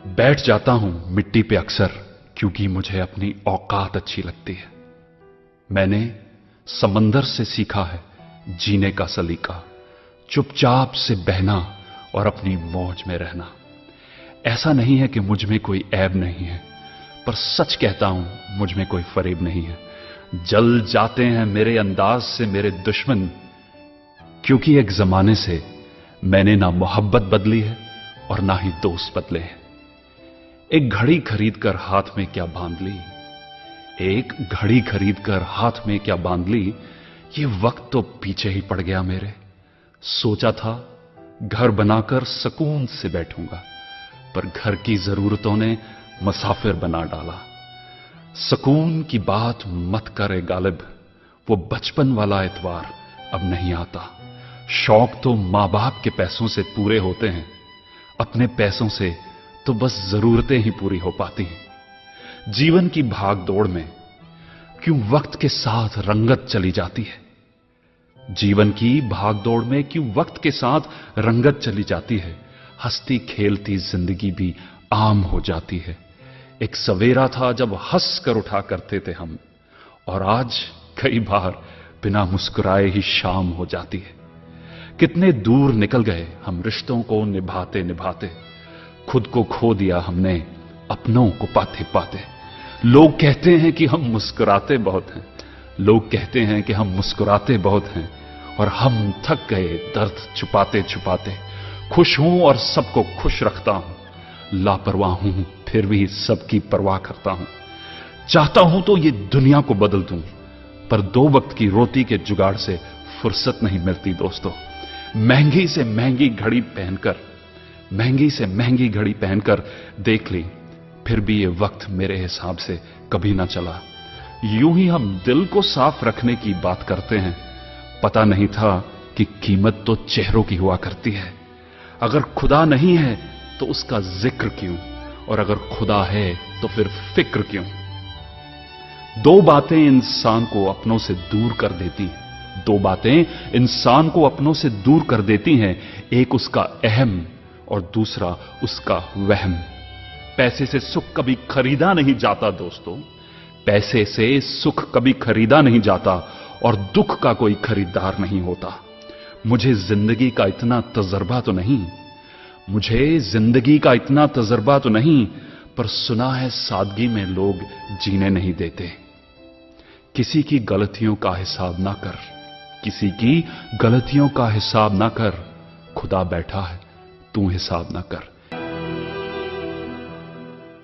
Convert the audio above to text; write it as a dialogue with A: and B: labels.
A: बैठ जाता हूं मिट्टी पे अक्सर क्योंकि मुझे अपनी औकात अच्छी लगती है। मैंने समंदर से सीखा है जीने का सलीका, चुपचाप से बहना और अपनी मौज में रहना। ऐसा नहीं है कि मुझ में कोई ऐब नहीं है, पर सच कहता हूं मुझ में कोई फरेब नहीं है। जल जाते हैं मेरे अंदाज से मेरे दुश्मन, क्योंकि एक जमाने से मैंने ना मोहब्बत बदली है और ना ही दोस्त बदले हैं। एक घड़ी खरीद कर हाथ में क्या बांध ली, एक घड़ी खरीद कर हाथ में क्या बांध ली, ये वक्त तो पीछे ही पड़ गया मेरे। सोचा था घर बनाकर सुकून से बैठूंगा, पर घर की जरूरतों ने मुसाफिर बना डाला। सुकून की बात मत करे गालिब, वो बचपन वाला एतवार अब नहीं आता। शौक तो मां बाप के पैसों से पूरे होते हैं, अपने पैसों से तो बस जरूरतें ही पूरी हो पाती हैं। जीवन की भाग दौड़ में क्यों वक्त के साथ रंगत चली जाती है, जीवन की भाग दौड़ में क्यों वक्त के साथ रंगत चली जाती है। हंसती खेलती जिंदगी भी आम हो जाती है। एक सवेरा था जब हंस कर उठा करते थे हम, और आज कई बार बिना मुस्कुराए ही शाम हो जाती है। कितने दूर निकल गए हम रिश्तों को निभाते निभाते, खुद को खो दिया हमने अपनों को पाते पाते। लोग कहते हैं कि हम मुस्कुराते बहुत हैं, लोग कहते हैं कि हम मुस्कुराते बहुत हैं, और हम थक गए दर्द छुपाते छुपाते। खुश हूं और सबको खुश रखता हूं, लापरवाह हूं फिर भी सबकी परवाह करता हूं। चाहता हूं तो ये दुनिया को बदल दूं, पर दो वक्त की रोटी के जुगाड़ से फुर्सत नहीं मिलती दोस्तों। महंगी से महंगी घड़ी पहनकर, महंगी से महंगी घड़ी पहनकर देख ली, फिर भी ये वक्त मेरे हिसाब से कभी ना चला। यूं ही हम दिल को साफ रखने की बात करते हैं, पता नहीं था कि कीमत तो चेहरों की हुआ करती है। अगर खुदा नहीं है तो उसका जिक्र क्यों, और अगर खुदा है तो फिर फिक्र क्यों। दो बातें इंसान को अपनों से दूर कर देती हैं, दो बातें इंसान को अपनों से दूर कर देती हैं, एक उसका अहम और दूसरा उसका वहम। पैसे से सुख कभी खरीदा नहीं जाता दोस्तों, पैसे से सुख कभी खरीदा नहीं जाता, और दुख का कोई खरीदार नहीं होता। मुझे जिंदगी का इतना तजर्बा तो नहीं, मुझे जिंदगी का इतना तजर्बा तो नहीं, पर सुना है सादगी में लोग जीने नहीं देते। किसी की गलतियों का हिसाब ना कर, किसी की गलतियों का हिसाब ना कर, खुदा बैठा है तू हिसाब ना कर।